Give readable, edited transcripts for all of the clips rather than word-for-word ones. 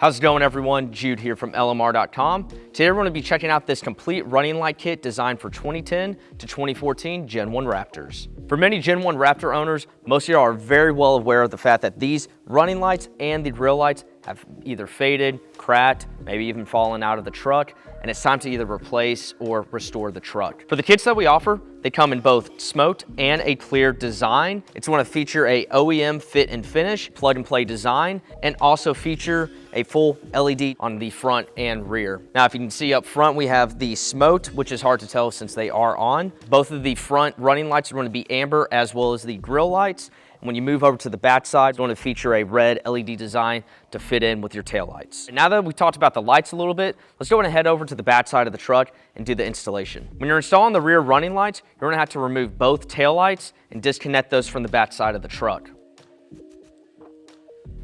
How's it going, everyone? Jude here from LMR.com. Today we're going to be checking out this complete running light kit designed for 2010 to 2014 Gen 1 Raptors. For many Gen 1 Raptor owners, most of you are very well aware of the fact that these running lights and the rear lights have either faded, cracked, maybe even fallen out of the truck, and it's time to either replace or restore the truck. For the kits that we offer, they come in both smoked and a clear design. It's going to feature a OEM fit and finish, plug and play design, and also feature a full LED on the front and rear. Now, if you can see up front, we have the smoked, which is hard to tell since they are on. Both of the front running lights are going to be amber, as well as the grille lights. When you move over to the back side, it's going to feature a red LED design to fit in with your taillights. Now that we talked about the lights a little bit, let's go ahead and head over to the back side of the truck and do the installation. When you're installing the rear running lights, you're going to have to remove both taillights and disconnect those from the back side of the truck.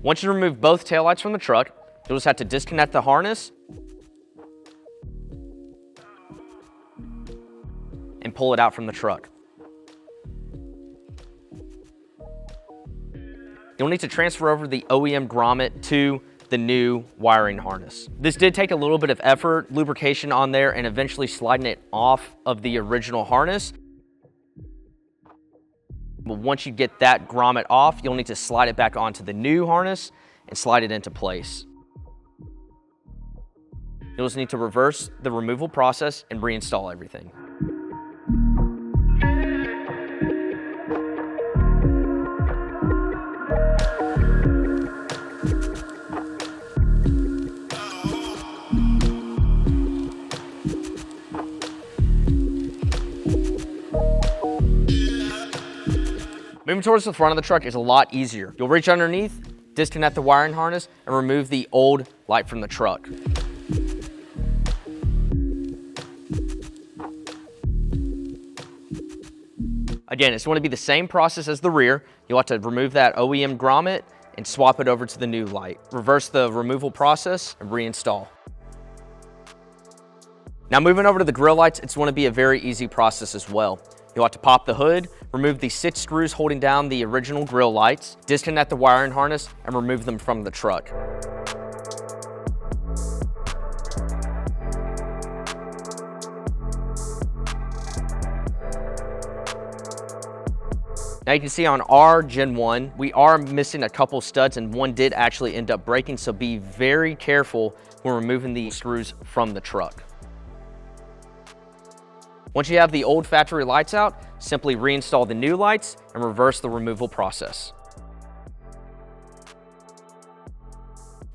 Once you remove both taillights from the truck, you'll just have to disconnect the harness and pull it out from the truck. You'll need to transfer over the OEM grommet to the new wiring harness. This did take a little bit of effort, lubrication on there, and eventually sliding it off of the original harness. But once you get that grommet off, you'll need to slide it back onto the new harness and slide it into place. You'll just need to reverse the removal process and reinstall everything. Moving towards the front of the truck is a lot easier. You'll reach underneath, disconnect the wiring harness, and remove the old light from the truck. Again, it's going to be the same process as the rear. You'll have to remove that OEM grommet and swap it over to the new light. Reverse the removal process and reinstall. Now, moving over to the grille lights, it's going to be a very easy process as well. You'll have to pop the hood, remove the 6 screws holding down the original grille lights, disconnect the wiring harness, and remove them from the truck. Now you can see on our Gen 1, we are missing a couple studs, and one did actually end up breaking, so be very careful when removing the screws from the truck. Once you have the old factory lights out, simply reinstall the new lights and reverse the removal process.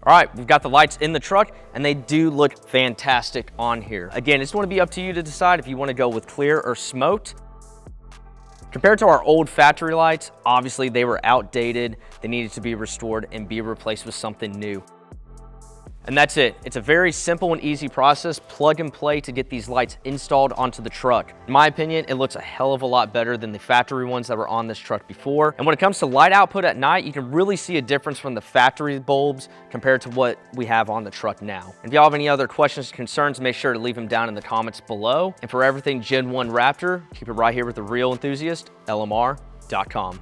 All right, we've got the lights in the truck and they do look fantastic on here. Again, it's going to be up to you to decide if you want to go with clear or smoked. Compared to our old factory lights, obviously they were outdated. They needed to be restored and be replaced with something new. And that's it. It's a very simple and easy process, plug and play, to get these lights installed onto the truck. In my opinion, it looks a hell of a lot better than the factory ones that were on this truck before. And when it comes to light output at night, you can really see a difference from the factory bulbs compared to what we have on the truck now. And if y'all have any other questions or concerns, make sure to leave them down in the comments below. And for everything Gen 1 Raptor, keep it right here with the real enthusiast, LMR.com.